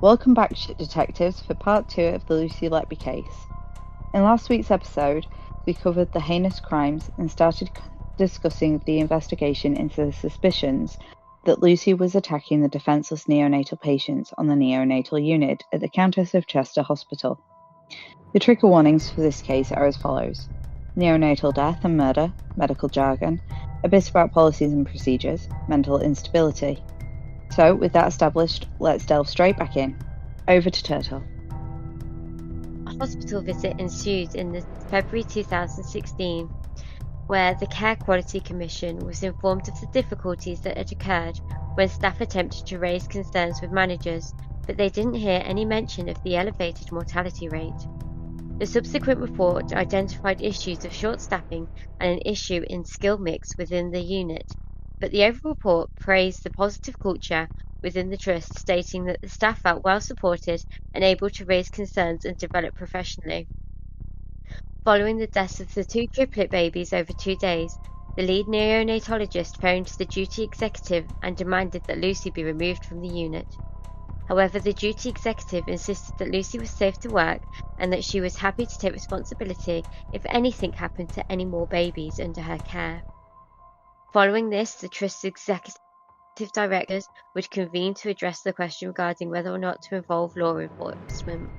Welcome back, detectives, for part 2 of the Lucy Letby case. In last week's episode, we covered the heinous crimes and started discussing the investigation into the suspicions that Lucy was attacking the defenceless neonatal patients on the neonatal unit at the Countess of Chester Hospital. The trigger warnings for this case are as follows: neonatal death and murder, medical jargon, a bit about policies and procedures, mental instability. So, with that established, let's delve straight back in. Over to Turtle. A hospital visit ensued in February 2016, where the Care Quality Commission was informed of the difficulties that had occurred when staff attempted to raise concerns with managers, but they didn't hear any mention of the elevated mortality rate. The subsequent report identified issues of short staffing and an issue in skill mix within the unit, but the overall report praised the positive culture within the trust, stating that the staff felt well supported and able to raise concerns and develop professionally. Following the deaths of the 2 triplet babies over 2 days, the lead neonatologist phoned the duty executive and demanded that Lucy be removed from the unit. However, the duty executive insisted that Lucy was safe to work and that she was happy to take responsibility if anything happened to any more babies under her care. Following this, the Trust's executive directors would convene to address the question regarding whether or not to involve law enforcement.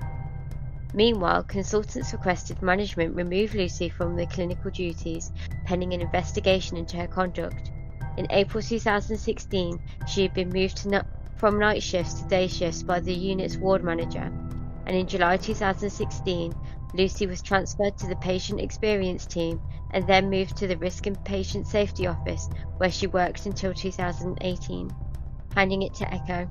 Meanwhile, consultants requested management remove Lucy from the clinical duties, pending an investigation into her conduct. In April 2016, she had been moved from night shifts to day shifts by the unit's ward manager, and in July 2016, Lucy was transferred to the patient experience team and then moved to the risk and patient safety office, where she worked until 2018, handing it to Echo.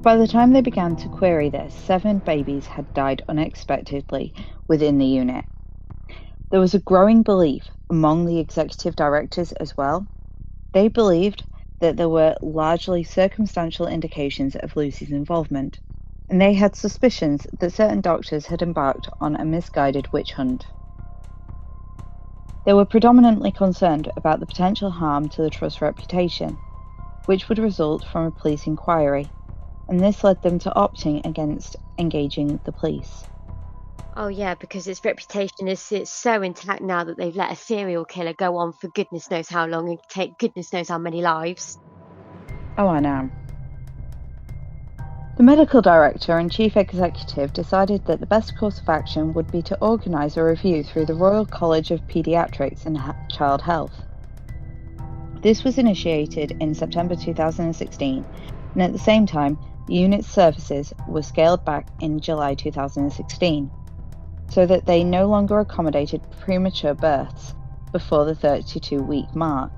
By the time they began to query this, 7 babies had died unexpectedly within the unit. There was a growing belief among the executive directors as well. They believed that there were largely circumstantial indications of Lucy's involvement, and they had suspicions that certain doctors had embarked on a misguided witch hunt. They were predominantly concerned about the potential harm to the Trust's reputation, which would result from a police inquiry, and this led them to opting against engaging the police. Oh yeah, because its reputation is so intact now that they've let a serial killer go on for goodness knows how long and take goodness knows how many lives. Oh, I know. The medical director and chief executive decided that the best course of action would be to organise a review through the Royal College of Paediatrics and Child Health. This was initiated in September 2016, and at the same time, the unit's services were scaled back in July 2016, so that they no longer accommodated premature births before the 32-week mark.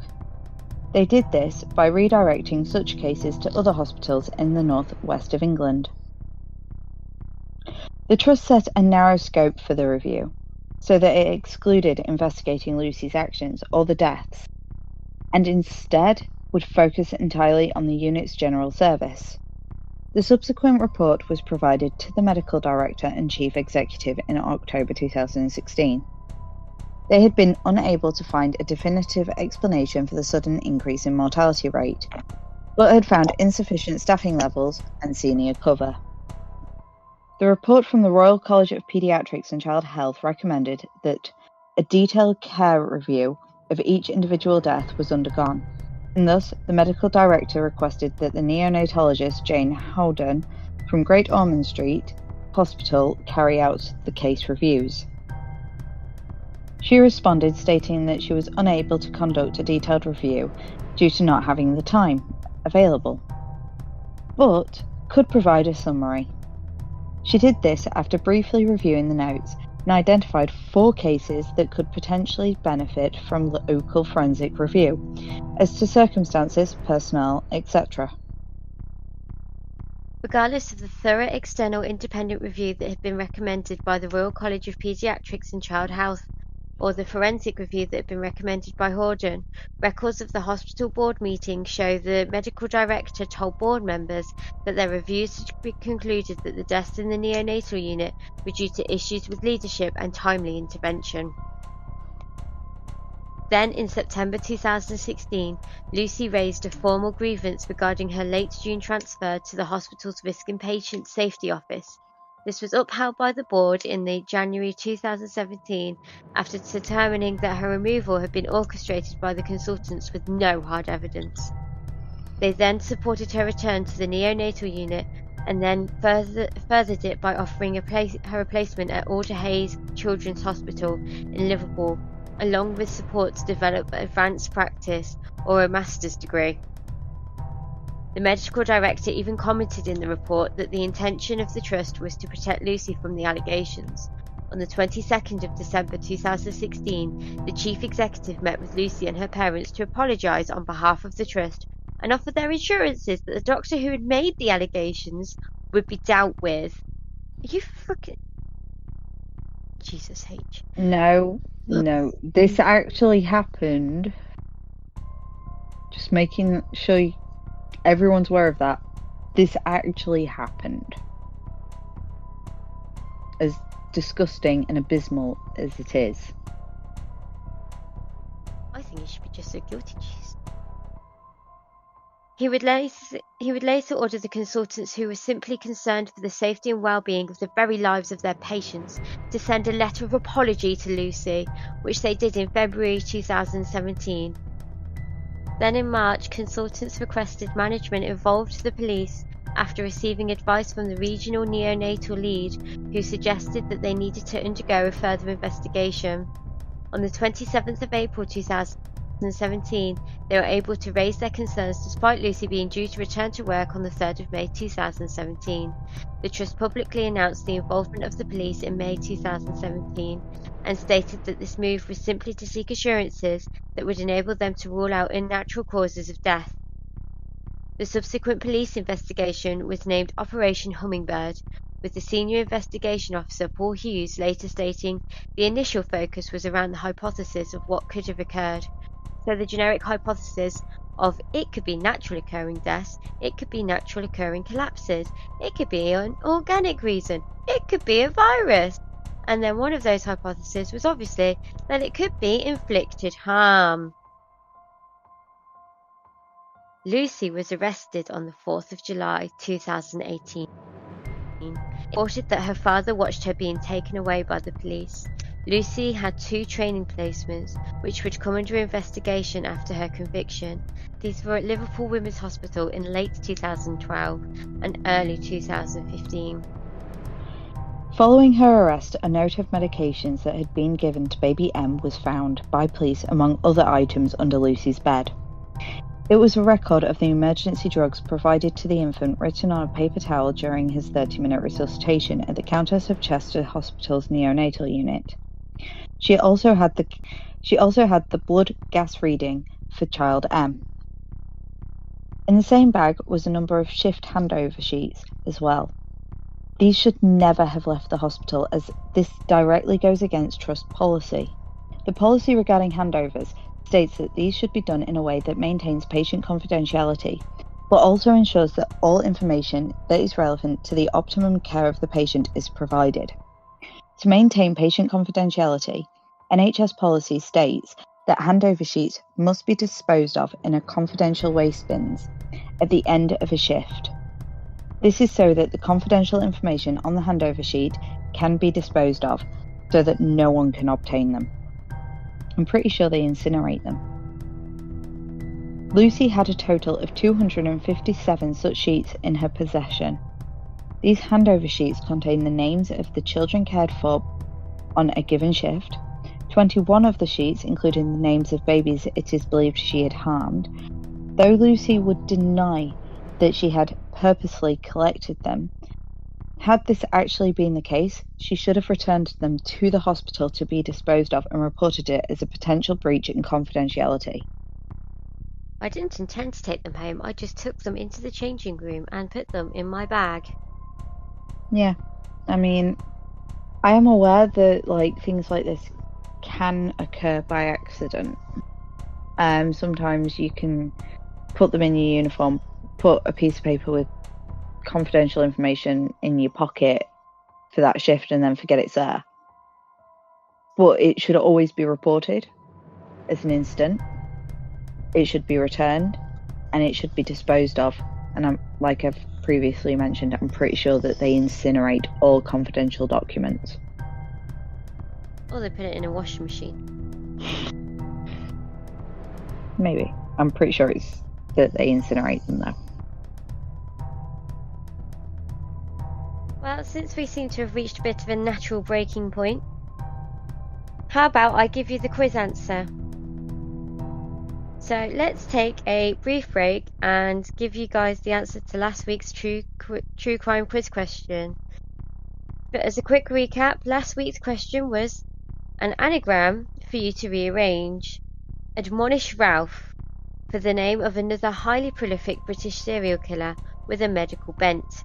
They did this by redirecting such cases to other hospitals in the north-west of England. The Trust set a narrow scope for the review, so that it excluded investigating Lucy's actions or the deaths, and instead would focus entirely on the unit's general service. The subsequent report was provided to the medical director and chief executive in October 2016. They had been unable to find a definitive explanation for the sudden increase in mortality rate, but had found insufficient staffing levels and senior cover. The report from the Royal College of Paediatrics and Child Health recommended that a detailed care review of each individual death was undergone, and thus the medical director requested that the neonatologist Jane Howden from Great Ormond Street Hospital carry out the case reviews. She responded stating that she was unable to conduct a detailed review due to not having the time available, but could provide a summary. She did this after briefly reviewing the notes and identified 4 cases that could potentially benefit from local forensic review, as to circumstances, personnel, etc. Regardless of the thorough external independent review that had been recommended by the Royal College of Paediatrics and Child Health, or the forensic review that had been recommended by Howden, records of the hospital board meeting show the medical director told board members that their reviews had concluded that the deaths in the neonatal unit were due to issues with leadership and timely intervention. Then, in September 2016, Lucy raised a formal grievance regarding her late June transfer to the hospital's Risk and Patient Safety Office. This was upheld by the board in the January 2017 after determining that her removal had been orchestrated by the consultants with no hard evidence. They then supported her return to the neonatal unit and then furthered it by offering her replacement at Alder Hayes Children's Hospital in Liverpool, along with support to develop advanced practice or a master's degree. The medical director even commented in the report that the intention of the trust was to protect Lucy from the allegations. On the 22nd of December 2016, the chief executive met with Lucy and her parents to apologise on behalf of the trust and offer their assurances that the doctor who had made the allegations would be dealt with. Are you fucking... Jesus H. No, this actually happened. Just making sure everyone's aware of that. This actually happened. As disgusting and abysmal as it is. I think he should be just so guilty, jeez. He would later order the consultants who were simply concerned for the safety and well-being of the very lives of their patients to send a letter of apology to Lucy, which they did in February 2017. Then in March, consultants requested management involved the police after receiving advice from the regional neonatal lead, who suggested that they needed to undergo a further investigation. On the 27th of April 2017, they were able to raise their concerns despite Lucy being due to return to work on the 3rd of May 2017. The Trust publicly announced the involvement of the police in May 2017 and stated that this move was simply to seek assurances that would enable them to rule out unnatural causes of death. The subsequent police investigation was named Operation Hummingbird, with the senior investigation officer Paul Hughes later stating the initial focus was around the hypothesis of what could have occurred. So the generic hypothesis of it could be naturally occurring deaths, it could be naturally occurring collapses, it could be an organic reason, it could be a virus. And then one of those hypotheses was obviously that it could be inflicted harm. Lucy was arrested on the 4th of July 2018. It reported that her father watched her being taken away by the police. Lucy had 2 training placements, which would come under investigation after her conviction. These were at Liverpool Women's Hospital in late 2012 and early 2015. Following her arrest, a note of medications that had been given to baby M was found by police among other items under Lucy's bed. It was a record of the emergency drugs provided to the infant written on a paper towel during his 30-minute resuscitation at the Countess of Chester Hospital's neonatal unit. She also had the blood gas reading for child M. In the same bag was a number of shift handover sheets as well. These should never have left the hospital, as this directly goes against trust policy. The policy regarding handovers states that these should be done in a way that maintains patient confidentiality, but also ensures that all information that is relevant to the optimum care of the patient is provided. To maintain patient confidentiality, NHS policy states that handover sheets must be disposed of in a confidential waste bins at the end of a shift. This is so that the confidential information on the handover sheet can be disposed of, so that no one can obtain them. I'm pretty sure they incinerate them. Lucy had a total of 257 such sheets in her possession. These handover sheets contain the names of the children cared for on a given shift. 21 of the sheets included the names of babies it is believed she had harmed. Though Lucy would deny that she had purposely collected them, had this actually been the case, she should have returned them to the hospital to be disposed of and reported it as a potential breach in confidentiality. I didn't intend to take them home, I just took them into the changing room and put them in my bag. Yeah, I mean, I am aware that things like this can occur by accident. Sometimes you can put them in your uniform, put a piece of paper with confidential information in your pocket for that shift and then forget it's there. But it should always be reported. as an incident, it should be returned, and it should be disposed of. And like I've previously mentioned, I'm pretty sure that they incinerate all confidential documents. Or they put it in a washing machine. Maybe. I'm pretty sure it's that they incinerate them, though. Well, since we seem to have reached a bit of a natural breaking point, how about I give you the quiz answer? So let's take a brief break and give you guys the answer to last week's true crime quiz question. But as a quick recap, last week's question was an anagram for you to rearrange. Admonish Ralph for the name of another highly prolific British serial killer with a medical bent.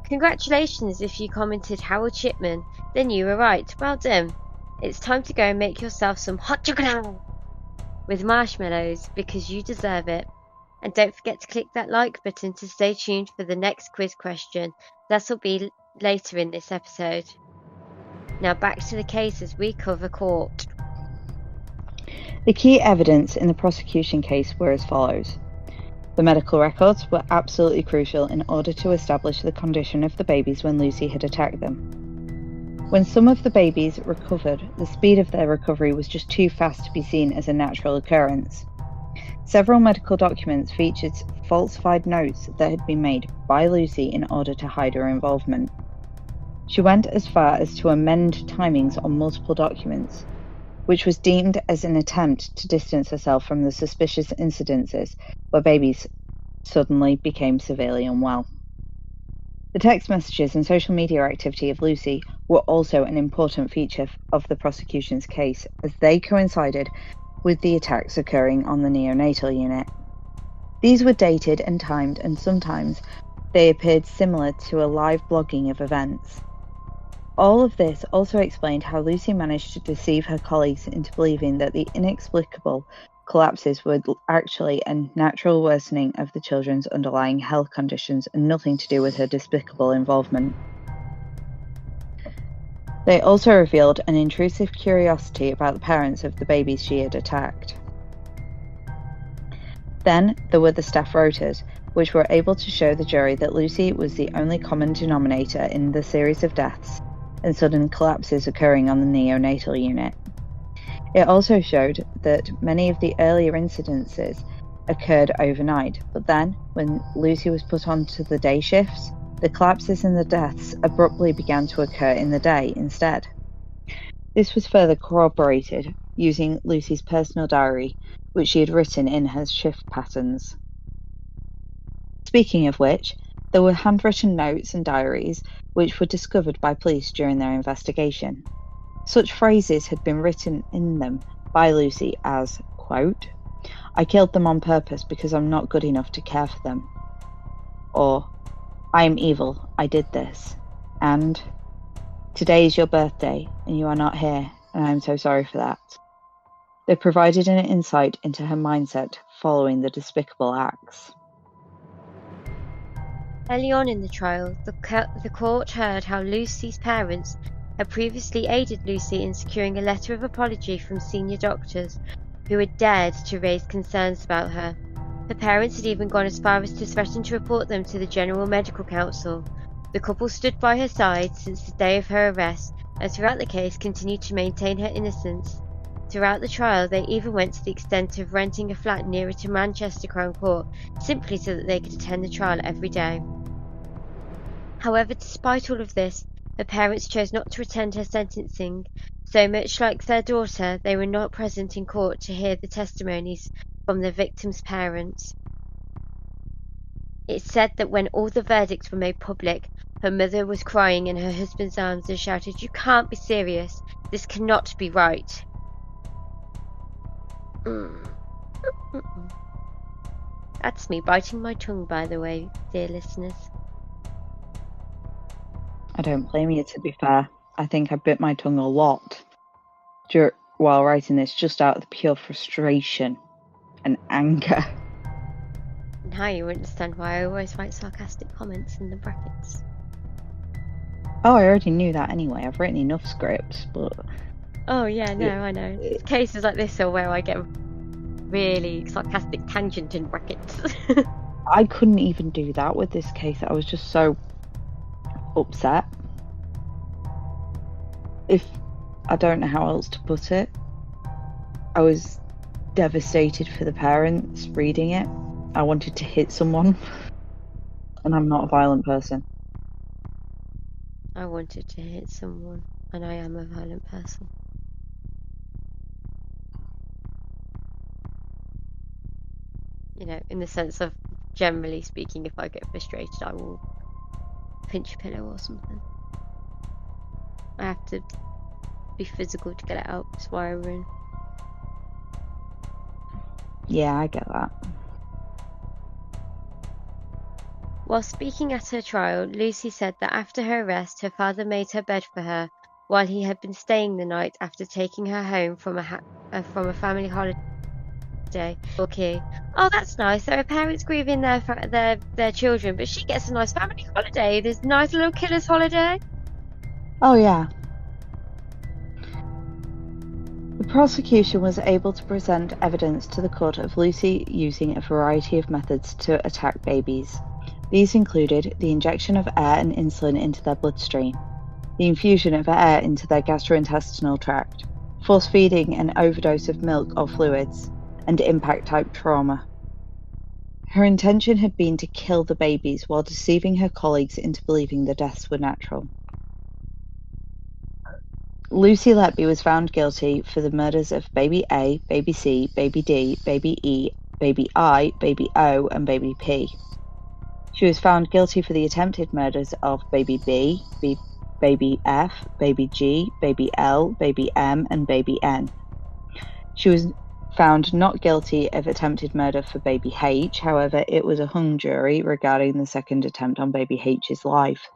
Congratulations if you commented Harold Shipman, then you were right. Well done. It's time to go and make yourself some hot chocolate with marshmallows because you deserve it. And don't forget to click that like button to stay tuned for the next quiz question. That'll be later in this episode. Now back to the case as we cover court. The key evidence in the prosecution case were as follows. The medical records were absolutely crucial in order to establish the condition of the babies when Lucy had attacked them. When some of the babies recovered, the speed of their recovery was just too fast to be seen as a natural occurrence. Several medical documents featured falsified notes that had been made by Lucy in order to hide her involvement. She went as far as to amend timings on multiple documents, which was deemed as an attempt to distance herself from the suspicious incidences where babies suddenly became severely unwell. The text messages and social media activity of Lucy were also an important feature of the prosecution's case, as they coincided with the attacks occurring on the neonatal unit. These were dated and timed, and sometimes they appeared similar to a live blogging of events. All of this also explained how Lucy managed to deceive her colleagues into believing that the inexplicable collapses were actually a natural worsening of the children's underlying health conditions and nothing to do with her despicable involvement. They also revealed an intrusive curiosity about the parents of the babies she had attacked. Then there were the staff rotas, which were able to show the jury that Lucy was the only common denominator in the series of deaths and sudden collapses occurring on the neonatal unit. It also showed that many of the earlier incidences occurred overnight, but then, when Lucy was put onto the day shifts, the collapses and the deaths abruptly began to occur in the day instead. This was further corroborated using Lucy's personal diary, which she had written in her shift patterns. Speaking of which, there were handwritten notes and diaries which were discovered by police during their investigation. Such phrases had been written in them by Lucy as, quote, "I killed them on purpose because I'm not good enough to care for them," or, "I am evil, I did this," and, "Today is your birthday and you are not here, and I am so sorry for that." They provided an insight into her mindset following the despicable acts. Early on in the trial, the court heard how Lucy's parents had previously aided Lucy in securing a letter of apology from senior doctors who had dared to raise concerns about her. Her parents had even gone as far as to threaten to report them to the General Medical Council. The couple stood by her side since the day of her arrest, and throughout the case continued to maintain her innocence. Throughout the trial, they even went to the extent of renting a flat nearer to Manchester Crown Court, simply so that they could attend the trial every day. However, despite all of this, her parents chose not to attend her sentencing, so much like their daughter, they were not present in court to hear the testimonies from the victims' parents. It's said that when all the verdicts were made public, her mother was crying in her husband's arms and shouted, "You can't be serious. This cannot be right." That's me biting my tongue, by the way, dear listeners. I don't blame you, to be fair. I think I bit my tongue a lot while writing this, just out of pure frustration and anger. Now you understand why I always write sarcastic comments in the brackets. Oh, I already knew that anyway. I've written enough scripts, but... Oh yeah, no, I know. It's cases like this are where I get really sarcastic tangent in brackets. I couldn't even do that with this case. I was just so upset. I don't know how else to put it. I was devastated for the parents reading it. I wanted to hit someone, and I'm not a violent person. I wanted to hit someone, and I am a violent person. You know, in the sense of, generally speaking, if I get frustrated, I will pinch a pillow or something. I have to be physical to get it out. That's why I run. Yeah, I get that. While speaking at her trial, Lucy said that after her arrest, her father made her bed for her while he had been staying the night after taking her home from a family holiday. Okay. Oh, that's nice. There are parents grieving their children, but she gets a nice family holiday. This nice little killer's holiday. Oh, yeah. The prosecution was able to present evidence to the court of Lucy using a variety of methods to attack babies. These included the injection of air and insulin into their bloodstream, the infusion of air into their gastrointestinal tract, force feeding an overdose of milk or fluids, and impact-type trauma. Her intention had been to kill the babies while deceiving her colleagues into believing the deaths were natural. Lucy Letby was found guilty for the murders of baby A, baby C, baby D, baby E, baby I, baby O, and baby P. She was found guilty for the attempted murders of baby B, baby F, baby G, baby L, baby M, and baby N. She was found not guilty of attempted murder for baby H, however, it was a hung jury regarding the second attempt on baby H's life.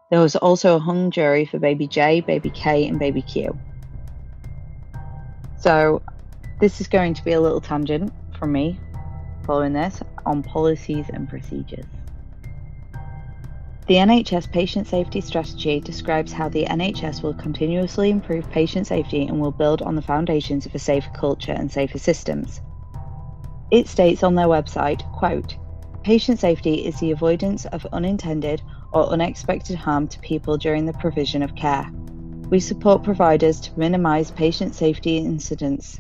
There was also a hung jury for baby J, baby K, and baby Q. So this is going to be a little tangent from me following this on policies and procedures. The NHS Patient Safety Strategy describes how the NHS will continuously improve patient safety and will build on the foundations of a safer culture and safer systems. It states on their website, quote, "Patient safety is the avoidance of unintended or unexpected harm to people during the provision of care. We support providers to minimise patient safety incidents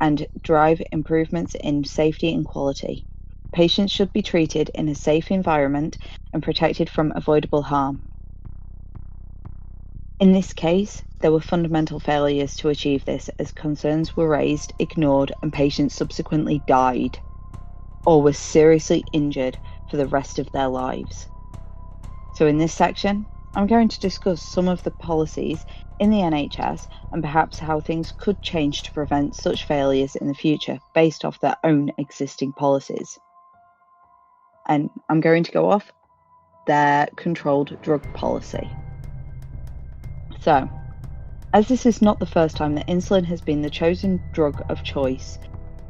and drive improvements in safety and quality. Patients should be treated in a safe environment and protected from avoidable harm." In this case, there were fundamental failures to achieve this as concerns were raised, ignored, and patients subsequently died or were seriously injured for the rest of their lives. So in this section, I'm going to discuss some of the policies in the NHS and perhaps how things could change to prevent such failures in the future based off their own existing policies. And I'm going to go off their controlled drug policy. So, as this is not the first time that insulin has been the chosen drug of choice,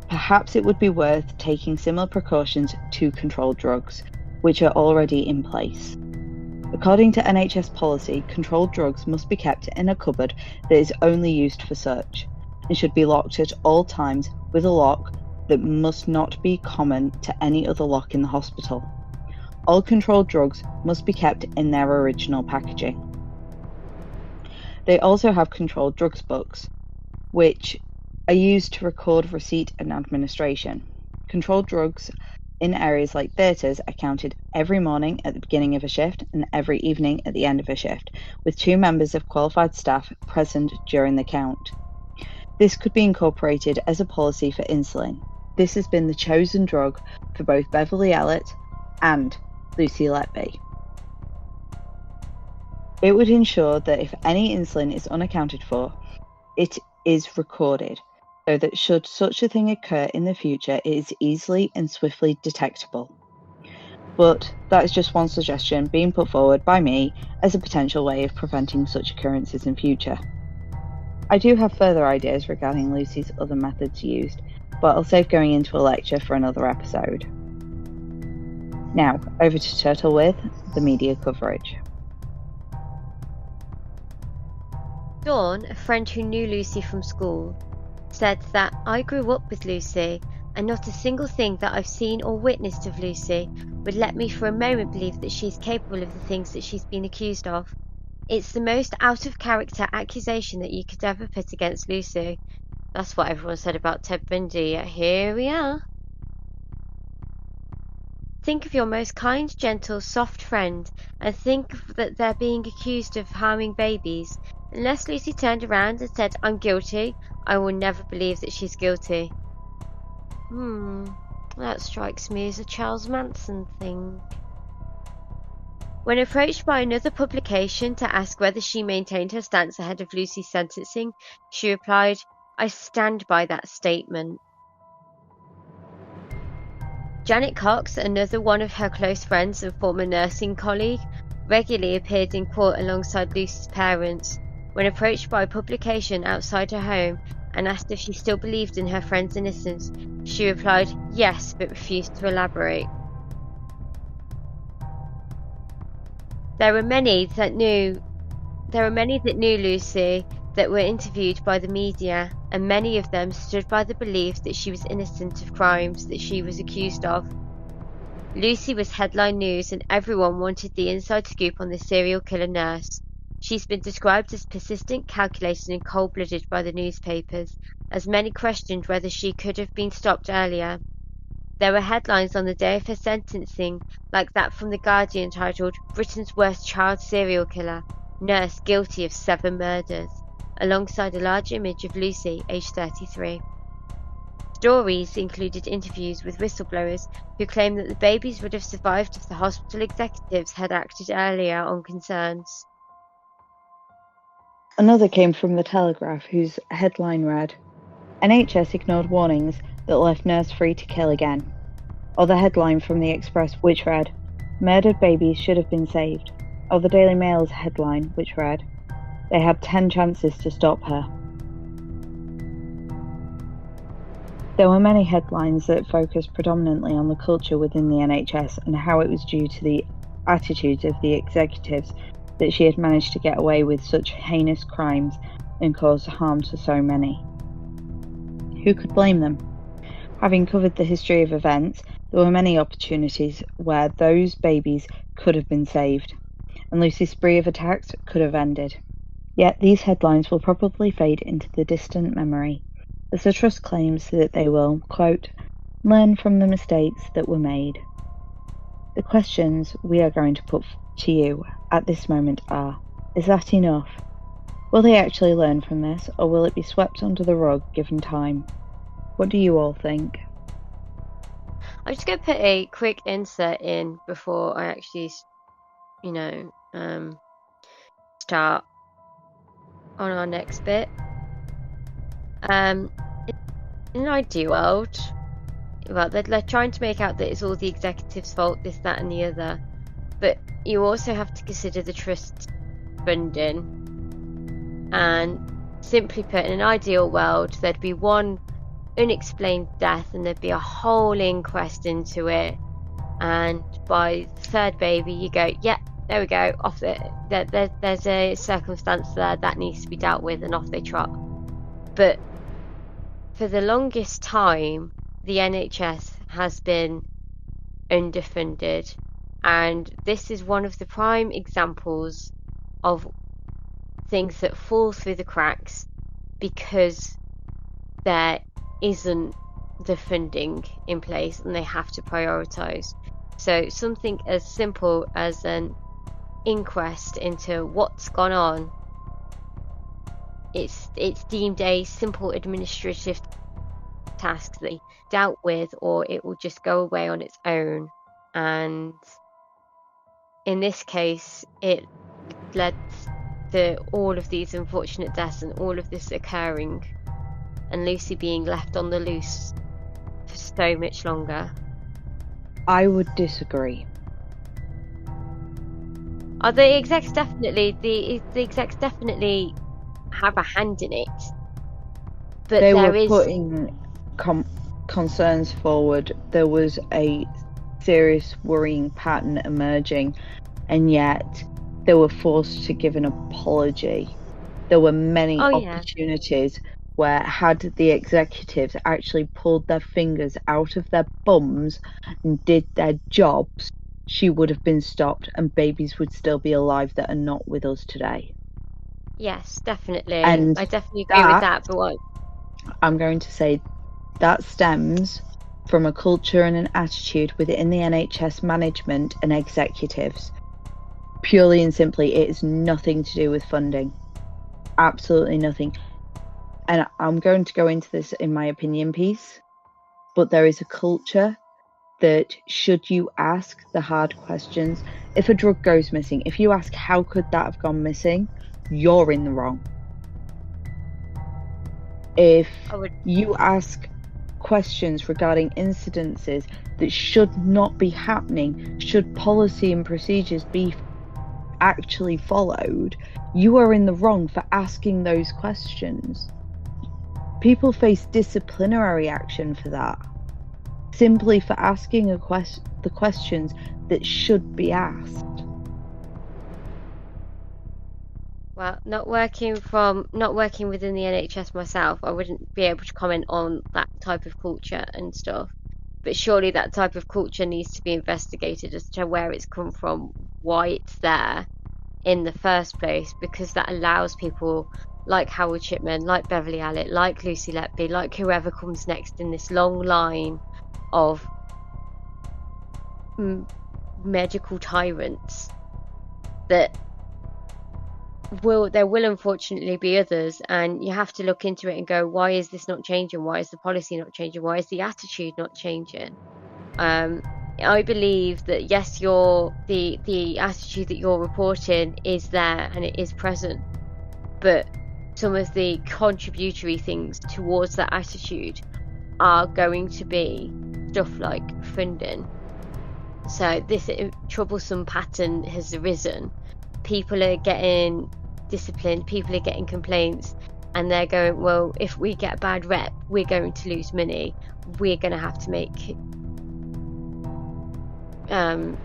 perhaps it would be worth taking similar precautions to controlled drugs, which are already in place. According to NHS policy, controlled drugs must be kept in a cupboard that is only used for search and should be locked at all times with a lock that must not be common to any other lock in the hospital. All controlled drugs must be kept in their original packaging. They also have controlled drugs books, which are used to record receipt and administration. Controlled drugs in areas like theatres are counted every morning at the beginning of a shift and every evening at the end of a shift, with 2 members of qualified staff present during the count. This could be incorporated as a policy for insulin. This has been the chosen drug for both Beverly Elliott and Lucy Letby. It would ensure that if any insulin is unaccounted for, it is recorded, so that should such a thing occur in the future, it is easily and swiftly detectable. But that is just one suggestion being put forward by me as a potential way of preventing such occurrences in future. I do have further ideas regarding Lucy's other methods used, but I'll save going into a lecture for another episode. Now, over to Turtle with the media coverage. Dawn, a friend who knew Lucy from school, said that I grew up with Lucy, and not a single thing that I've seen or witnessed of Lucy would let me for a moment believe that she's capable of the things that she's been accused of. It's the most out-of-character accusation that you could ever put against Lucy. That's what everyone said about Ted Bundy, yet here we are. Think of your most kind, gentle, soft friend, and think that they're being accused of harming babies. Unless Lucy turned around and said, "I'm guilty," I will never believe that she's guilty. That strikes me as a Charles Manson thing. When approached by another publication to ask whether she maintained her stance ahead of Lucy's sentencing, she replied, "I stand by that statement." Janet Cox, another one of her close friends and former nursing colleague, regularly appeared in court alongside Lucy's parents. When approached by a publication outside her home and asked if she still believed in her friend's innocence, she replied, "Yes," but refused to elaborate. There were many that knew Lucy that were interviewed by the media, and many of them stood by the belief that she was innocent of crimes that she was accused of. Lucy was headline news, and everyone wanted the inside scoop on this serial killer nurse. She's been described as persistent, calculated, and cold-blooded by the newspapers, as many questioned whether she could have been stopped earlier. There were headlines on the day of her sentencing, like that from The Guardian titled, "Britain's Worst Child Serial Killer, Nurse Guilty of 7 Murders," alongside a large image of Lucy, aged 33. Stories included interviews with whistleblowers who claimed that the babies would have survived if the hospital executives had acted earlier on concerns. Another came from The Telegraph, whose headline read, "NHS ignored warnings that left nurse free to kill again." Or the headline from The Express, which read, "Murdered babies should have been saved." Or the Daily Mail's headline, which read, "They had 10 chances to stop her." There were many headlines that focused predominantly on the culture within the NHS and how it was due to the attitudes of the executives that she had managed to get away with such heinous crimes and cause harm to so many. Who could blame them? Having covered the history of events, there were many opportunities where those babies could have been saved, and Lucy's spree of attacks could have ended. Yet these headlines will probably fade into the distant memory, as the Trust claims that they will, quote, "learn from the mistakes that were made." The questions we are going to put to you at this moment are, is that enough? Will they actually learn from this, or will it be swept under the rug given time? What do you all think? I'm just going to put a quick insert in before I actually, start on our next bit. In an ideal world, well, they're trying to make out that it's all the executives' fault, this, that, and the other. But you also have to consider the trust funding. And simply put, in an ideal world, there'd be one unexplained death and there'd be a whole inquest into it. And by the third baby, you go, yeah, there we go, off it. There's a circumstance there that needs to be dealt with, and off they trot. But for the longest time, the NHS has been underfunded, and this is one of the prime examples of things that fall through the cracks because there isn't the funding in place and they have to prioritise. So something as simple as an inquest into what's gone on, it's deemed a simple administrative task that they dealt with, or it will just go away on its own. And in this case, it led to all of these unfortunate deaths and all of this occurring, and Lucy being left on the loose for so much longer. I would disagree. The execs definitely have a hand in it, but they were putting concerns forward. There was a serious worrying pattern emerging, and yet they were forced to give an apology There were many Oh yeah. opportunities where, had the executives actually pulled their fingers out of their bums and did their jobs, she would have been stopped and babies would still be alive that are not with us today. Yes, definitely. And I definitely agree with that, that. But what? I'm going to say, that stems from a culture and an attitude within the NHS management and executives. Purely and simply, it is nothing to do with funding. Absolutely nothing. And I'm going to go into this in my opinion piece, but there is a culture that, should you ask the hard questions, if a drug goes missing, if you ask how could that have gone missing, you're in the wrong. If I would. you ask questions regarding incidences that should not be happening, should policy and procedures be actually followed, you are in the wrong for asking those questions. People face disciplinary action for that, simply for asking the questions that should be asked. Well, not working within the NHS myself, I wouldn't be able to comment on that type of culture and stuff. But surely that type of culture needs to be investigated as to where it's come from, why it's there in the first place, because that allows people like Howard Shipman, like Beverly Allitt, like Lucy Letby, like whoever comes next in this long line of medical tyrants, that there will unfortunately be others, and you have to look into it and go, why is this not changing? Why is the policy not changing? Why is the attitude not changing? I believe that yes, the attitude that you're reporting is there and it is present, but some of the contributory things towards that attitude are going to be stuff like funding. So this troublesome pattern has arisen. People are getting disciplined, people are getting complaints, and they're going, well, if we get a bad rep, we're going to lose money. We're going to have to make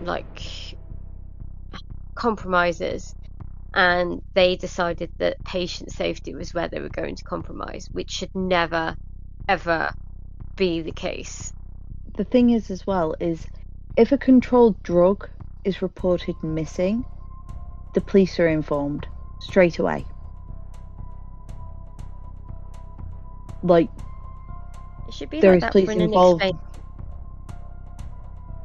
like compromises. And they decided that patient safety was where they were going to compromise, which should never, ever be the case. The thing is, as well, is if a controlled drug is reported missing, the police are informed straight away. Like, It should be there like is that police for an involved, unexplained.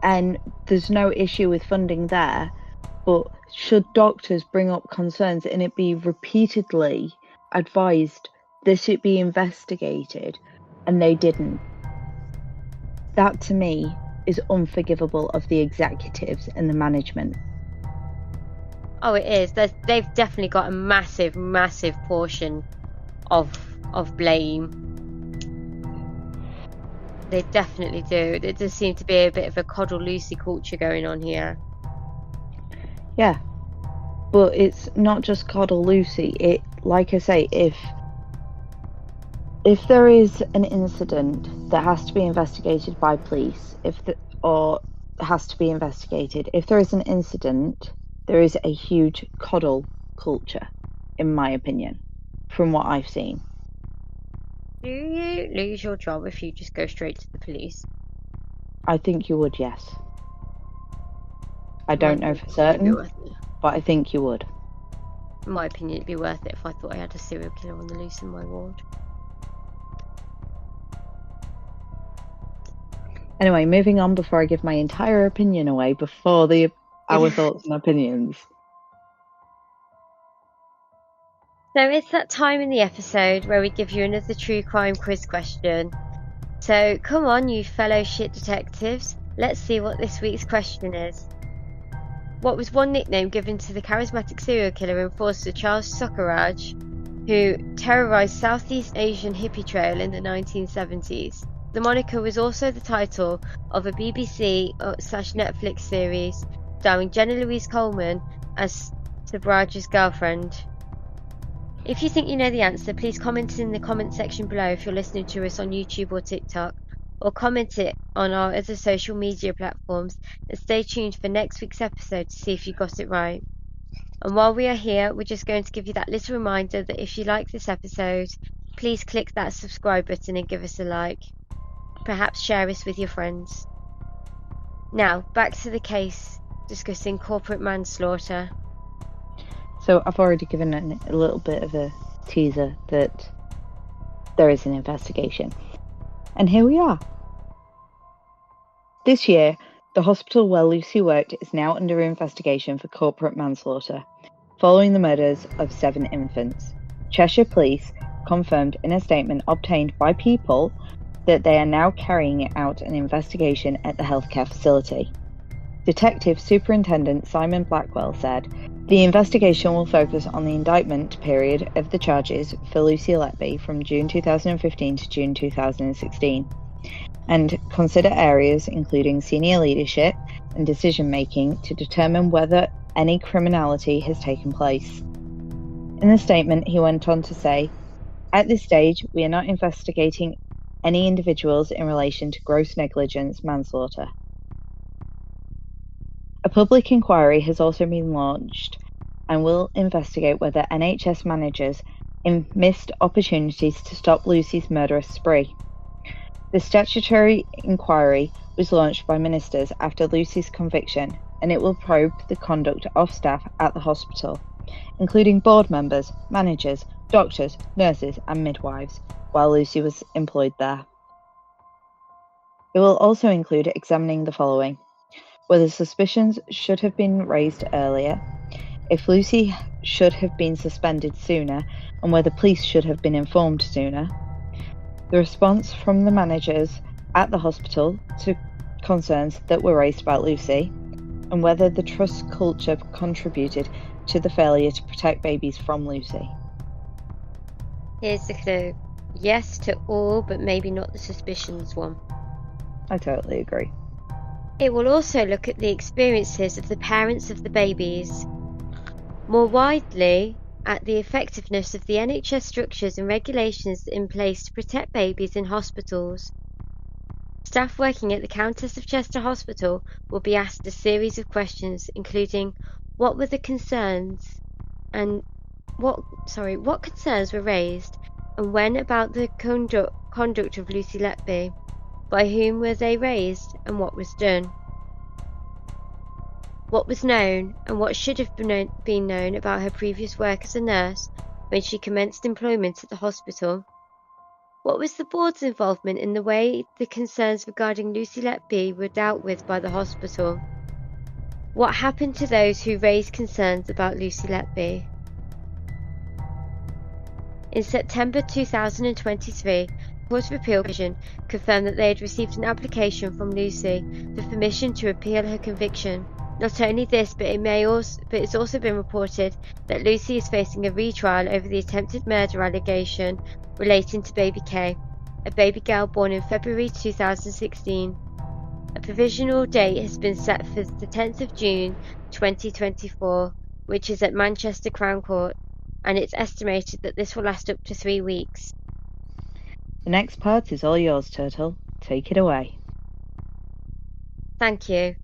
and there's no issue with funding there. But should doctors bring up concerns and it be repeatedly advised this should be investigated, and they didn't, that to me is unforgivable of the executives and the management. Oh, it is. They've definitely got a massive, massive portion of blame. They definitely do. There does seem to be a bit of a coddle Lucy culture going on here. Yeah, but it's not just coddle Lucy. It, like I say, if there is an incident that has to be investigated by police, or has to be investigated, if there is an incident, there is a huge coddle culture, in my opinion, from what I've seen. Do you lose your job if you just go straight to the police? I think you would, yes. I don't know for certain, but I think you would. In my opinion, it'd be worth it if I thought I had a serial killer on the loose in my ward. Anyway, moving on before I give my entire opinion away before our thoughts and opinions. So it's that time in the episode where we give you another true crime quiz question. So come on, you fellow shit detectives. Let's see what this week's question is. What was one nickname given to the charismatic serial killer enforcer Charles Sokharaj, who terrorized Southeast Asian hippie trail in the 1970s? The moniker was also the title of a BBC/Netflix series starring Jenna Louise Coleman as Sokharaj's girlfriend. If you think you know the answer, please comment in the comment section below if you're listening to us on YouTube or TikTok, or comment it on our other social media platforms, and stay tuned for next week's episode to see if you got it right. And while we are here, we're just going to give you that little reminder that if you like this episode, please click that subscribe button and give us a like. Perhaps share us with your friends. Now, back to the case discussing corporate manslaughter. So I've already given a little bit of a teaser that there is an investigation. And here we are. This year, the hospital where Lucy worked is now under investigation for corporate manslaughter, following the murders of 7 infants. Cheshire Police confirmed in a statement obtained by People that they are now carrying out an investigation at the healthcare facility. Detective Superintendent Simon Blackwell said, "The investigation will focus on the indictment period of the charges for Lucy Letby from June 2015 to June 2016, and consider areas including senior leadership and decision-making to determine whether any criminality has taken place." In the statement, he went on to say, "At this stage, we are not investigating any individuals in relation to gross negligence manslaughter." A public inquiry has also been launched and will investigate whether NHS managers missed opportunities to stop Lucy's murderous spree. The statutory inquiry was launched by ministers after Lucy's conviction, and it will probe the conduct of staff at the hospital, including board members, managers, doctors, nurses, and midwives, while Lucy was employed there. It will also include examining the following: whether suspicions should have been raised earlier, if Lucy should have been suspended sooner, and whether police should have been informed sooner, the response from the managers at the hospital to concerns that were raised about Lucy, and whether the trust culture contributed to the failure to protect babies from Lucy. Here's the clue. Yes to all, but maybe not the suspicions one. I totally agree. It will also look at the experiences of the parents of the babies. More widely, at the effectiveness of the NHS structures and regulations in place to protect babies in hospitals. Staff working at the Countess of Chester Hospital will be asked a series of questions, including what were the concerns and what concerns were raised, and when about the conduct of Lucy Letby, by whom were they raised, and what was done. What was known, and what should have been known about her previous work as a nurse when she commenced employment at the hospital. What was the board's involvement in the way the concerns regarding Lucy Letby were dealt with by the hospital? What happened to those who raised concerns about Lucy Letby? In September 2023, the Court of Appeal Division confirmed that they had received an application from Lucy for permission to appeal her conviction. Not only this, but it's also been reported that Lucy is facing a retrial over the attempted murder allegation relating to baby K, a baby girl born in February 2016. A provisional date has been set for the 10th of June 2024, which is at Manchester Crown Court, and it's estimated that this will last up to 3 weeks. The next part is all yours, Turtle. Take it away. Thank you.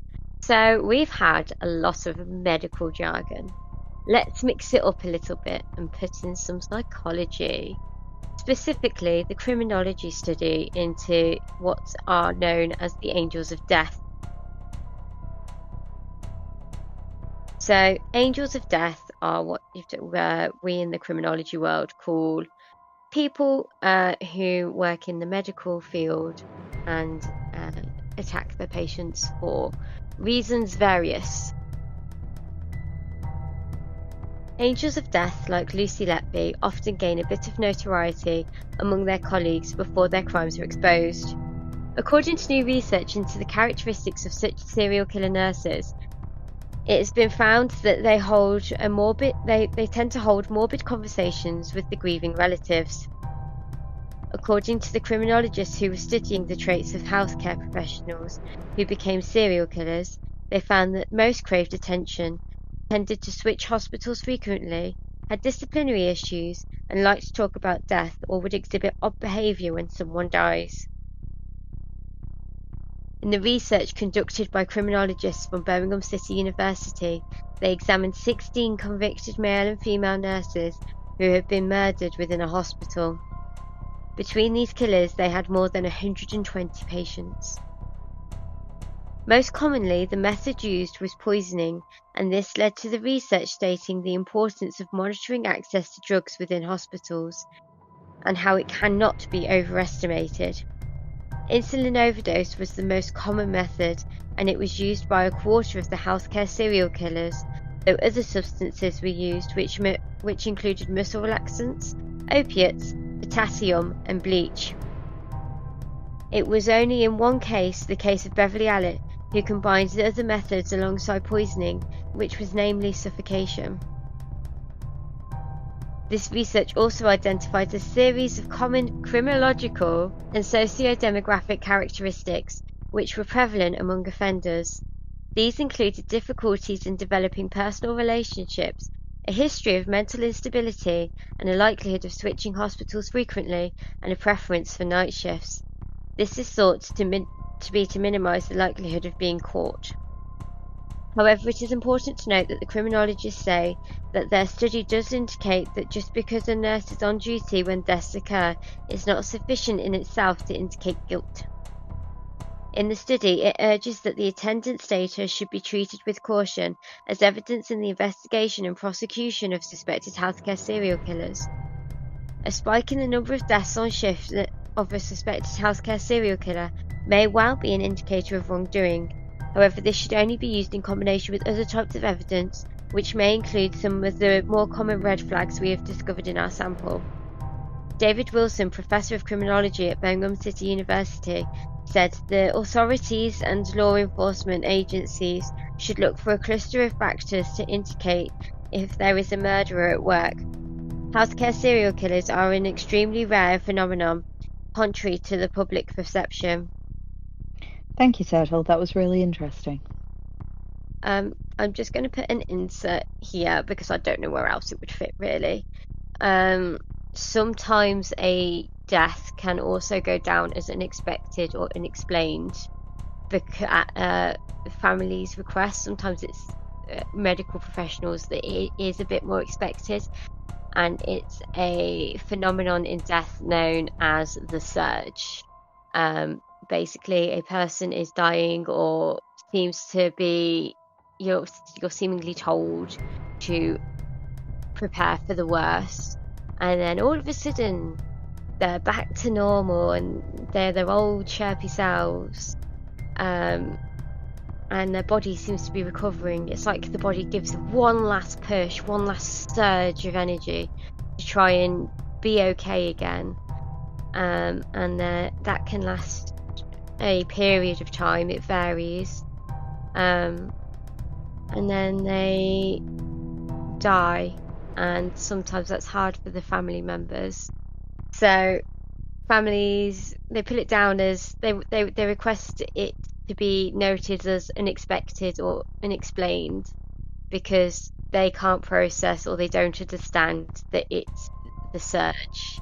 So we've had a lot of medical jargon. Let's mix it up a little bit and put in some psychology. Specifically, the criminology study into what are known as the angels of death. So, angels of death are what we in the criminology world call people who work in the medical field and attack their patients for reasons various. Angels of death like Lucy Letby often gain a bit of notoriety among their colleagues before their crimes are exposed. According to new research into the characteristics of such serial killer nurses, it has been found that they tend to hold morbid conversations with the grieving relatives. According to the criminologists who were studying the traits of healthcare professionals who became serial killers, they found that most craved attention, tended to switch hospitals frequently, had disciplinary issues, and liked to talk about death or would exhibit odd behaviour when someone dies. In the research conducted by criminologists from Birmingham City University, they examined 16 convicted male and female nurses who had been murdered within a hospital. Between these killers, they had more than 120 patients. Most commonly, the method used was poisoning, and this led to the research stating the importance of monitoring access to drugs within hospitals, and how it cannot be overestimated. Insulin overdose was the most common method, and it was used by a quarter of the healthcare serial killers, though other substances were used which included muscle relaxants, opiates, potassium, and bleach. It was only in one case, the case of Beverly Allen, who combined the other methods alongside poisoning, which was namely suffocation. This research also identified a series of common criminological and socio-demographic characteristics which were prevalent among offenders. These included difficulties in developing personal relationships, a history of mental instability, and a likelihood of switching hospitals frequently, and a preference for night shifts. This is thought to minimize the likelihood of being caught. However, it is important to note that the criminologists say that their study does indicate that just because a nurse is on duty when deaths occur is not sufficient in itself to indicate guilt. In the study, it urges that the attendance data should be treated with caution as evidence in the investigation and prosecution of suspected healthcare serial killers. A spike in the number of deaths on shift of a suspected healthcare serial killer may well be an indicator of wrongdoing. However, this should only be used in combination with other types of evidence, which may include some of the more common red flags we have discovered in our sample. David Wilson, Professor of Criminology at Birmingham City University, said the authorities and law enforcement agencies should look for a cluster of factors to indicate if there is a murderer at work. Healthcare serial killers are an extremely rare phenomenon, contrary to the public perception. Thank you, Turtle. That was really interesting. I'm just going to put an insert here because I don't know where else it would fit, really. Sometimes a death can also go down as unexpected or unexplained at family's request. Sometimes it's medical professionals that it is a bit more expected, and it's a phenomenon in death known as the surge. Basically, a person is dying or seems to be, you're seemingly told to prepare for the worst, and then all of a sudden they're back to normal and they're their old chirpy selves, and their body seems to be recovering. It's like the body gives one last push, one last surge of energy to try and be okay again, and that can last a period of time. It varies, and then they die, and sometimes that's hard for the family members. So families, they put it down as they request it to be noted as unexpected or unexplained because they can't process or they don't understand that it's the surge.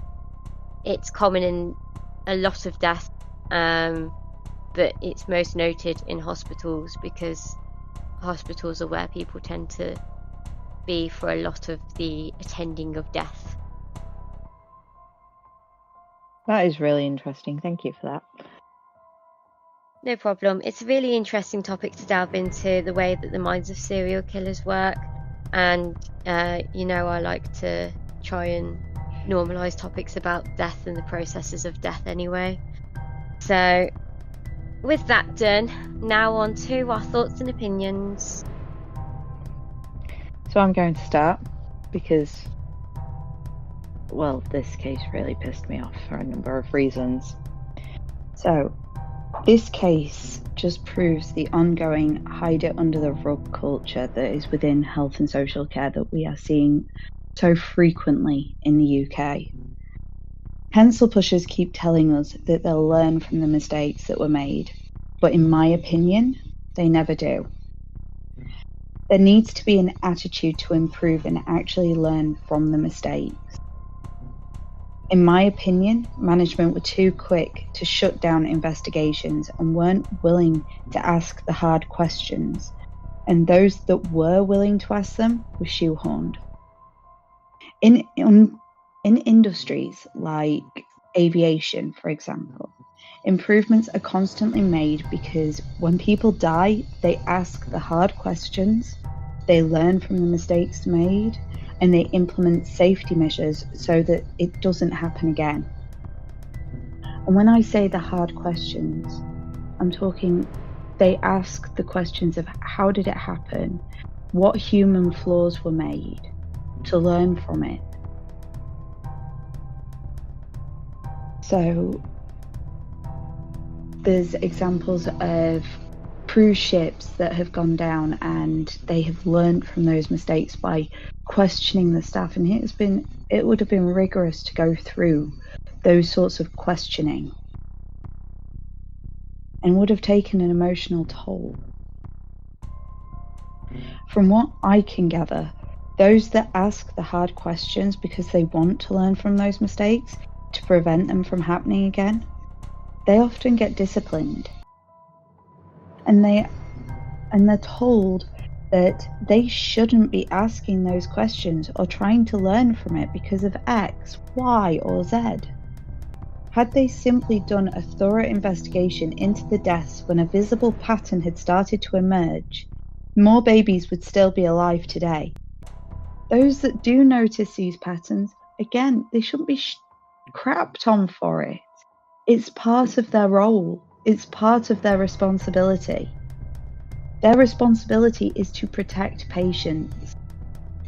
It's common in a lot of deaths, but it's most noted in hospitals because hospitals are where people tend to be for a lot of the attending of death. That is really interesting. Thank you for that. No problem. It's a really interesting topic to delve into, the way that the minds of serial killers work. And, I like to try and normalise topics about death and the processes of death anyway. So, with that done, now on to our thoughts and opinions. So I'm going to start because, well, this case really pissed me off for a number of reasons. So, this case just proves the ongoing hide it under the rug culture that is within health and social care that we are seeing so frequently in the UK. Pencil pushers keep telling us that they'll learn from the mistakes that were made, but in my opinion, they never do. There needs to be an attitude to improve and actually learn from the mistakes. In my opinion, management were too quick to shut down investigations and weren't willing to ask the hard questions, and those that were willing to ask them were shoehorned. In industries like aviation, for example, improvements are constantly made because when people die, they ask the hard questions, they learn from the mistakes made, and they implement safety measures so that it doesn't happen again. And when I say the hard questions, I'm talking they ask the questions of how did it happen, what human flaws were made, to learn from it. So there's examples of cruise ships that have gone down and they have learned from those mistakes by questioning the staff, and it would have been rigorous to go through those sorts of questioning and would have taken an emotional toll. From what I can gather, those that ask the hard questions because they want to learn from those mistakes to prevent them from happening again, they often get disciplined. And they're told that they shouldn't be asking those questions or trying to learn from it because of X, Y, or Z. Had they simply done a thorough investigation into the deaths when a visible pattern had started to emerge, more babies would still be alive today. Those that do notice these patterns, again, they shouldn't be crapped on for it. It's part of their role. It's part of their responsibility. Their responsibility is to protect patients.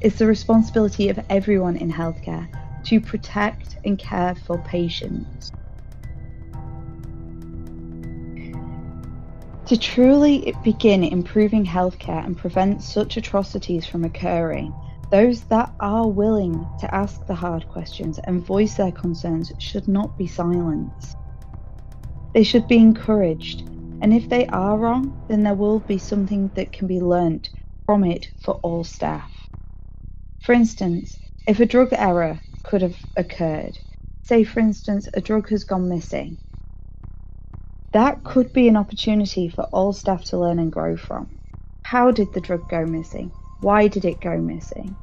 It's the responsibility of everyone in healthcare to protect and care for patients. To truly begin improving healthcare and prevent such atrocities from occurring, those that are willing to ask the hard questions and voice their concerns should not be silenced. They should be encouraged, and if they are wrong, then there will be something that can be learnt from it for all staff. For instance, if a drug error could have occurred, say for instance a drug has gone missing, that could be an opportunity for all staff to learn and grow from. How did the drug go missing? Why did it go missing?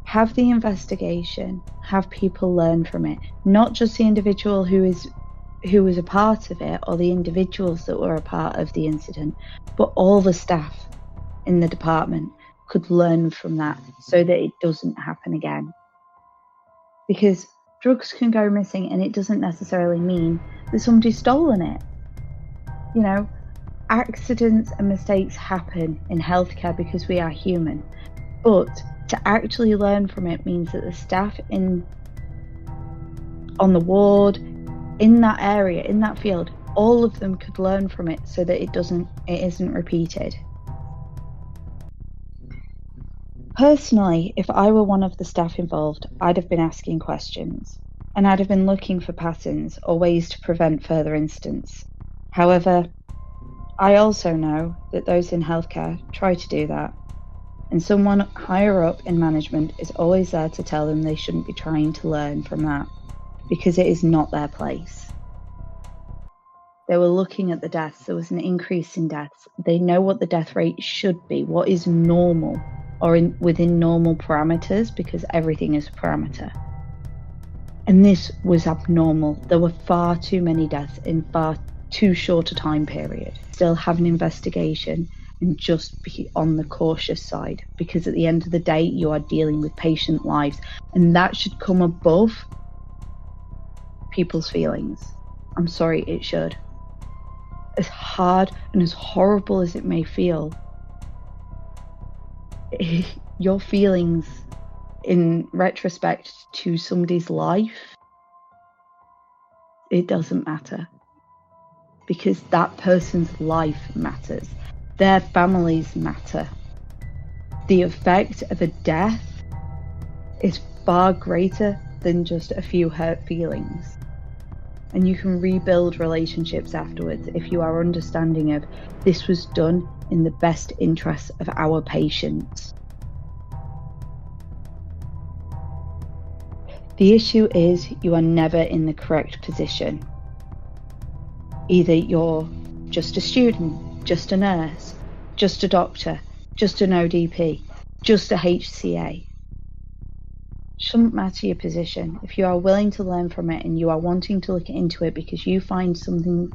Have the investigation, have people learn from it, not just the individual who was a part of it or the individuals that were a part of the incident, but all the staff in the department could learn from that so that it doesn't happen again. Because drugs can go missing and it doesn't necessarily mean that somebody's stolen it. You know, accidents and mistakes happen in healthcare because we are human, but to actually learn from it means that the staff on the ward, in that area, in that field, all of them could learn from it so that it isn't repeated. Personally, if I were one of the staff involved, I'd have been asking questions, and I'd have been looking for patterns or ways to prevent further incidents. However, I also know that those in healthcare try to do that, and someone higher up in management is always there to tell them they shouldn't be trying to learn from that, because it is not their place. They were looking at the deaths. There was an increase in deaths. They know what the death rate should be, what is normal, or within normal parameters, because everything is a parameter. And this was abnormal. There were far too many deaths in far too short a time period. Still have an investigation and just be on the cautious side, because at the end of the day, you are dealing with patient lives, and that should come above people's feelings. I'm sorry, it should. As hard and as horrible as it may feel, your feelings in retrospect to somebody's life, it doesn't matter, because that person's life matters. Their families matter. The effect of a death is far greater than just a few hurt feelings. And you can rebuild relationships afterwards if you are understanding of this was done in the best interests of our patients. The issue is you are never in the correct position. Either you're just a student, just a nurse, just a doctor, just an ODP, just a HCA. Shouldn't matter your position. If you are willing to learn from it and you are wanting to look into it because you find something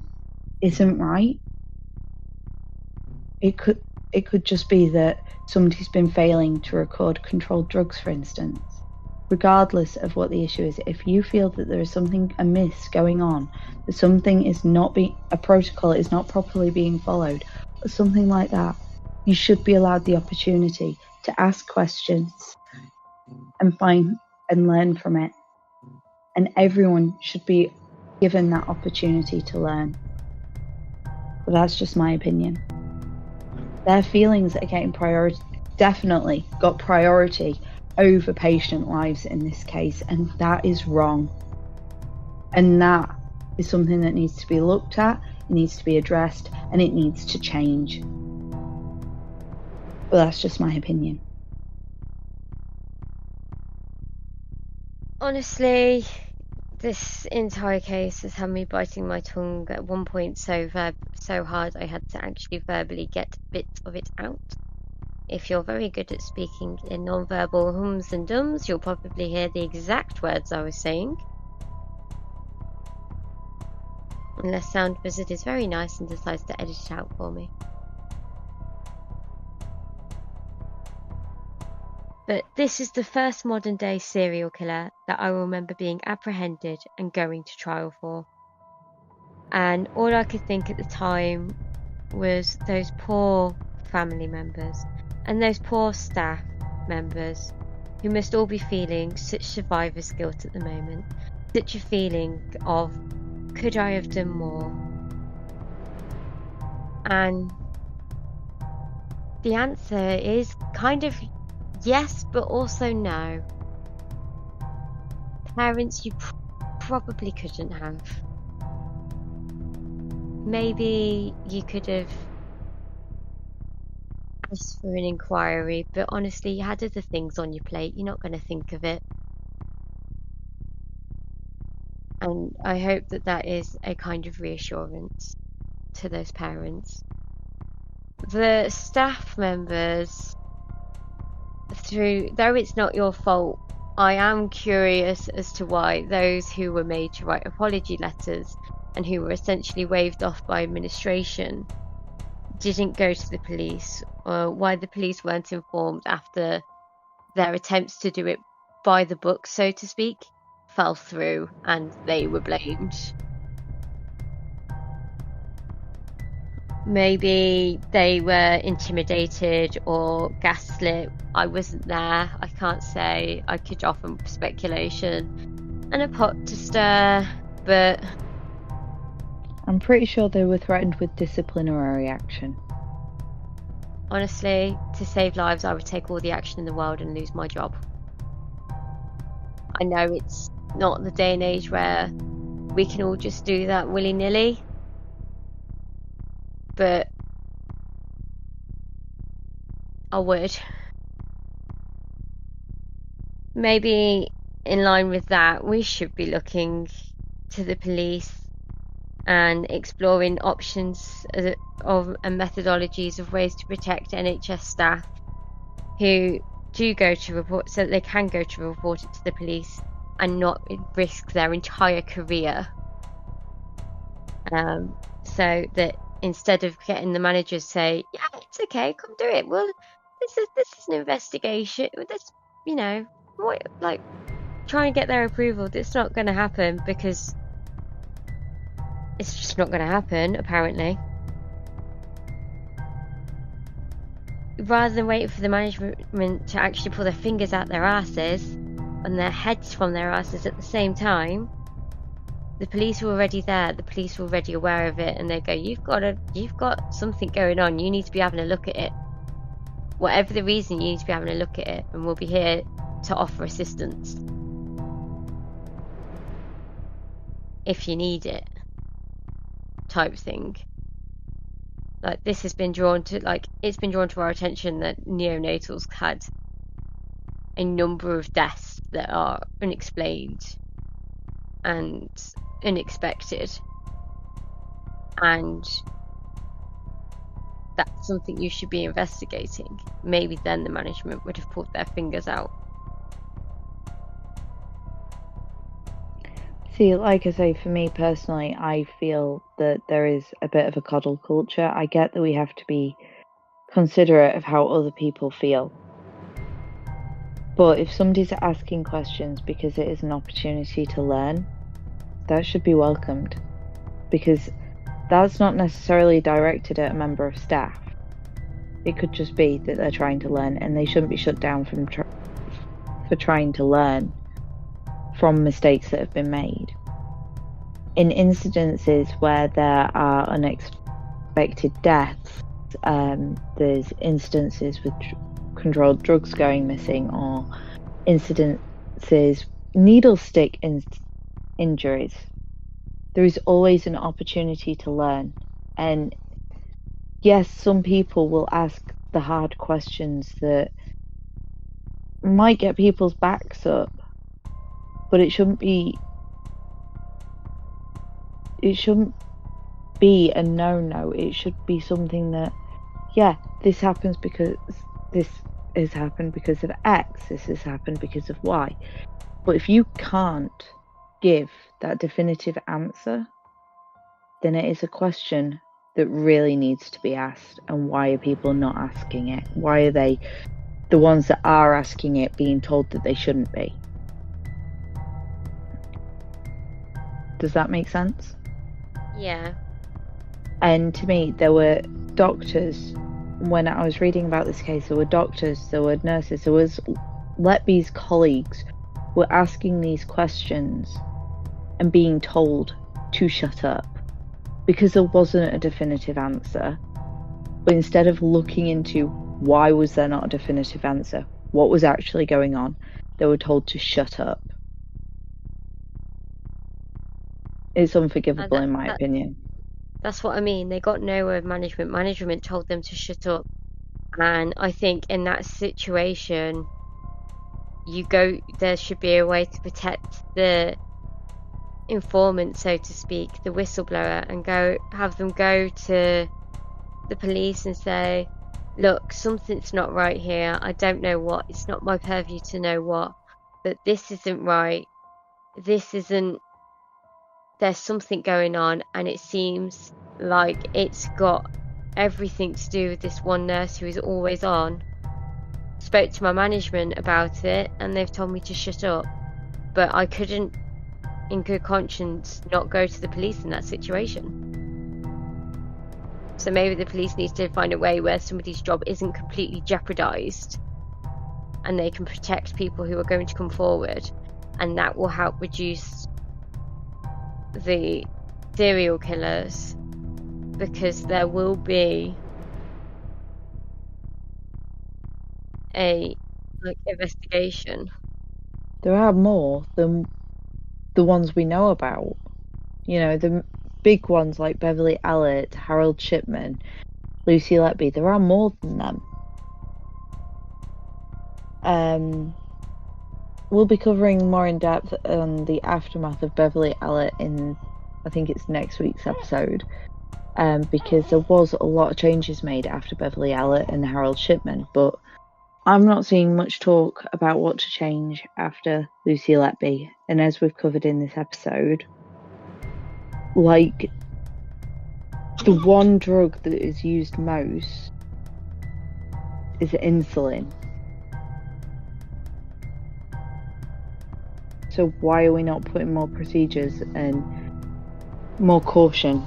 isn't right, it could just be that somebody's been failing to record controlled drugs, for instance. Regardless of what the issue is, if you feel that there is something amiss going on, that something is not a protocol is not properly being followed, or something like that, you should be allowed the opportunity to ask questions and find and learn from it. And everyone should be given that opportunity to learn. But that's just my opinion. Their feelings are getting definitely got priority over patient lives in this case, and that is wrong. And that is something that needs to be looked at, it needs to be addressed, and it needs to change. But that's just my opinion. Honestly, this entire case has had me biting my tongue at one point so hard I had to actually verbally get bits of it out. If you're very good at speaking in non-verbal hums and dums, you'll probably hear the exact words I was saying. Unless Sound Wizard is very nice and decides to edit it out for me. But this is the first modern day serial killer that I remember being apprehended and going to trial for. And all I could think at the time was those poor family members and those poor staff members who must all be feeling such survivor's guilt at the moment. Such a feeling of, could I have done more? And the answer is kind of yes, but also no. Parents you probably couldn't have. Maybe you could have asked for an inquiry, but honestly, you had other things on your plate. You're not going to think of it. And I hope that that is a kind of reassurance to those parents. The staff members, though it's not your fault, I am curious as to why those who were made to write apology letters and who were essentially waved off by administration didn't go to the police, or why the police weren't informed after their attempts to do it by the book, so to speak, fell through and they were blamed. Maybe they were intimidated or gaslit. I wasn't there. I can't say. I could offer speculation and a pot to stir, but I'm pretty sure they were threatened with disciplinary action. Honestly, to save lives, I would take all the action in the world and lose my job. I know it's not the day and age where we can all just do that willy-nilly, but I would. Maybe in line with that, we should be looking to the police and exploring options and methodologies of ways to protect NHS staff who do go to report, so that they can go to report it to the police and not risk their entire career. So that instead of getting the managers say, yeah, it's okay, come do it. Well, this is an investigation. This, try and get their approval. It's not going to happen because it's just not going to happen, apparently. Rather than wait for the management to actually pull their fingers out their asses and their heads from their asses at the same time, the police were already there. The police were already aware of it, and they go, you've got something going on. You need to be having a look at it. Whatever the reason, you need to be having a look at it, and we'll be here to offer assistance if you need it, type thing. Like, this has been drawn to, it's been drawn to our attention that neonatals had a number of deaths that are unexplained and unexpected, and that's something you should be investigating. Maybe then the management would have pulled their fingers out. See, like I say, for me personally, I feel that there is a bit of a coddle culture. I get that we have to be considerate of how other people feel. But if somebody's asking questions because it is an opportunity to learn, that should be welcomed. Because that's not necessarily directed at a member of staff. It could just be that they're trying to learn, and they shouldn't be shut down for trying to learn from mistakes that have been made. In incidences where there are unexpected deaths, there's instances with controlled drugs going missing, or incidences, needle stick injuries. There is always an opportunity to learn. And yes, some people will ask the hard questions that might get people's backs up, but it shouldn't be a no. It should be something that, yeah, this happens because this has happened because of X, this has happened because of Y. But if you can't give that definitive answer, then it is a question that really needs to be asked. And why are people not asking it? Why are they, the ones that are asking it, being told that they shouldn't be? Does that make sense? Yeah. And to me, there were doctors, when I was reading about this case, there were doctors, there were nurses, there was Letby's colleagues were asking these questions and being told to shut up because there wasn't a definitive answer. But instead of looking into why was there not a definitive answer, what was actually going on, they were told to shut up. It's unforgivable in my opinion. That's what I mean. They got nowhere with management. Management told them to shut up. And I think in that situation, there should be a way to protect the informant, so to speak, the whistleblower, and have them go to the police and say, look, something's not right here. I don't know what. It's not my purview to know what. But this isn't right. There's something going on, and it seems like it's got everything to do with this one nurse who is always on. Spoke to my management about it, and they've told me to shut up. But I couldn't, in good conscience, not go to the police in that situation. So maybe the police need to find a way where somebody's job isn't completely jeopardized, and they can protect people who are going to come forward, and that will help reduce the serial killers, because there will be a investigation. There are more than the ones we know about. You know, the big ones like Beverly Allett, Harold Shipman, Lucy Letby. There are more than them. We'll be covering more in depth on the aftermath of Beverly Allett in, I think it's next week's episode, because there was a lot of changes made after Beverly Allett and Harold Shipman, but I'm not seeing much talk about what to change after Lucy Letby. And as we've covered in this episode, like, the one drug that is used most is insulin. So why are we not putting more procedures and more caution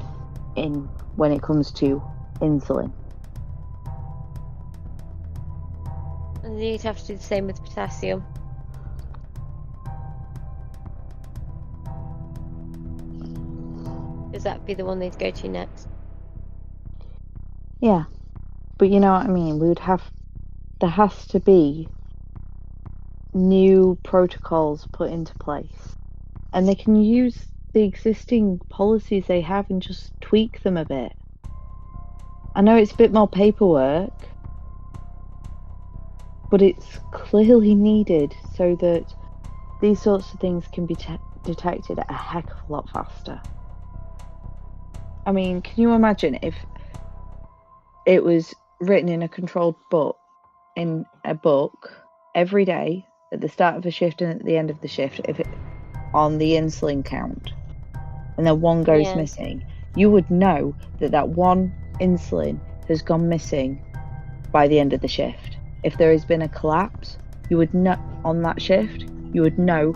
in when it comes to insulin? And you'd have to do the same with potassium. Because that'd be the one they'd go to next. Yeah, but you know what I mean? There has to be new protocols put into place, and they can use the existing policies they have and just tweak them a bit. I know it's a bit more paperwork, but it's clearly needed so that these sorts of things can be detected a heck of a lot faster. I mean, can you imagine if it was written in a controlled book, in a book, every day at the start of a shift and at the end of the shift, if it, on the insulin count, and then one goes missing, you would know that one insulin has gone missing by the end of the shift. If there has been a collapse, you would know on that shift, you would know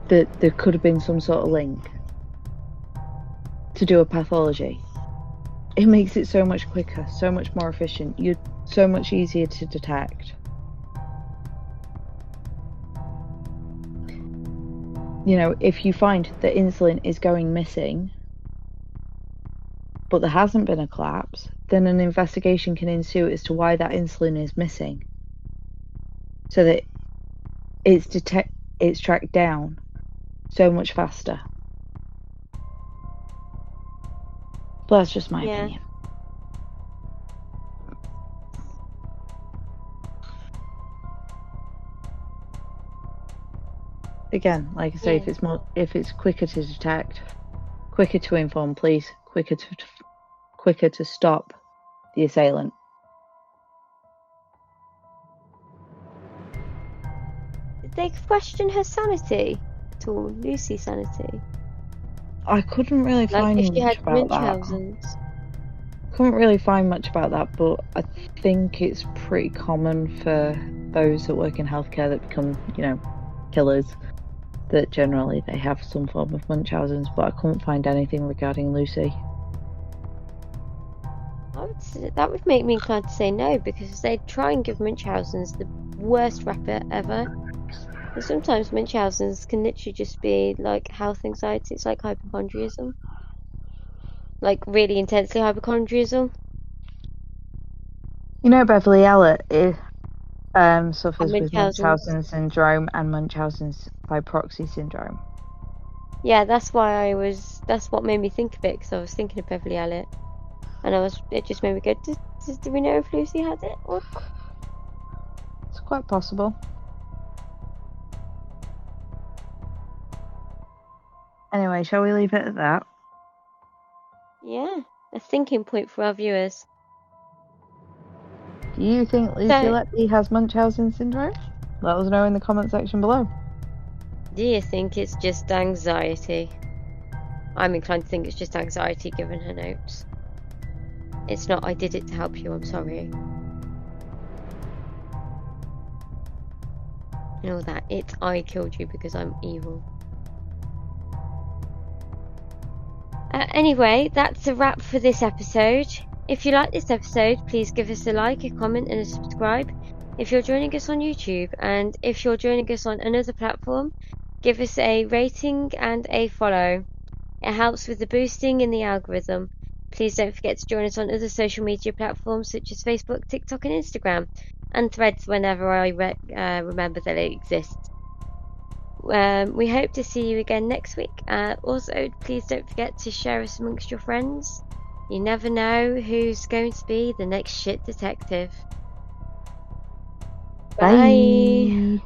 that there could have been some sort of link to do a pathology. It makes it so much quicker, so much more efficient. You're so much easier to detect. You know, if you find that insulin is going missing, but there hasn't been a collapse, then an investigation can ensue as to why that insulin is missing, so that it's tracked down so much faster. But that's just my opinion. Again, like I say, if it's quicker to detect, quicker to inform police, quicker to stop the assailant. Did they question her sanity at all? Lucy's sanity? I couldn't really find much about that. Couldn't really find much about that, but I think it's pretty common for those that work in healthcare that become, killers, that generally they have some form of Munchausen's, but I couldn't find anything regarding Lucy. That would make me inclined to say no, because they try and give Munchausen's the worst rap ever. And sometimes Munchausen's can literally just be like health anxiety. It's like hypochondriacism. Like really intensely hypochondriacism. You know, Beverly Elliott suffers with Munchausen syndrome and Munchausen's by proxy syndrome. Yeah, that's what made me think of it, because I was thinking of Beverly Elliott, and it just made me go, do we know if Lucy has it or not? It's quite possible. Anyway, shall we leave it at that? Yeah, a thinking point for our viewers. Do you think Lucy Letby has Munchausen syndrome? Let us know in the comment section below. Do you think it's just anxiety? I'm inclined to think it's just anxiety given her notes. It's not, I did it to help you, I'm sorry. And all that. It's, I killed you because I'm evil. Anyway, that's a wrap for this episode. If you like this episode, please give us a like, a comment and a subscribe. If you're joining us on YouTube, and if you're joining us on another platform, give us a rating and a follow. It helps with the boosting in the algorithm. Please don't forget to join us on other social media platforms such as Facebook, TikTok and Instagram, and Threads whenever I remember that it exists. We hope to see you again next week. Also, please don't forget to share us amongst your friends. You never know who's going to be the next shit detective. Bye.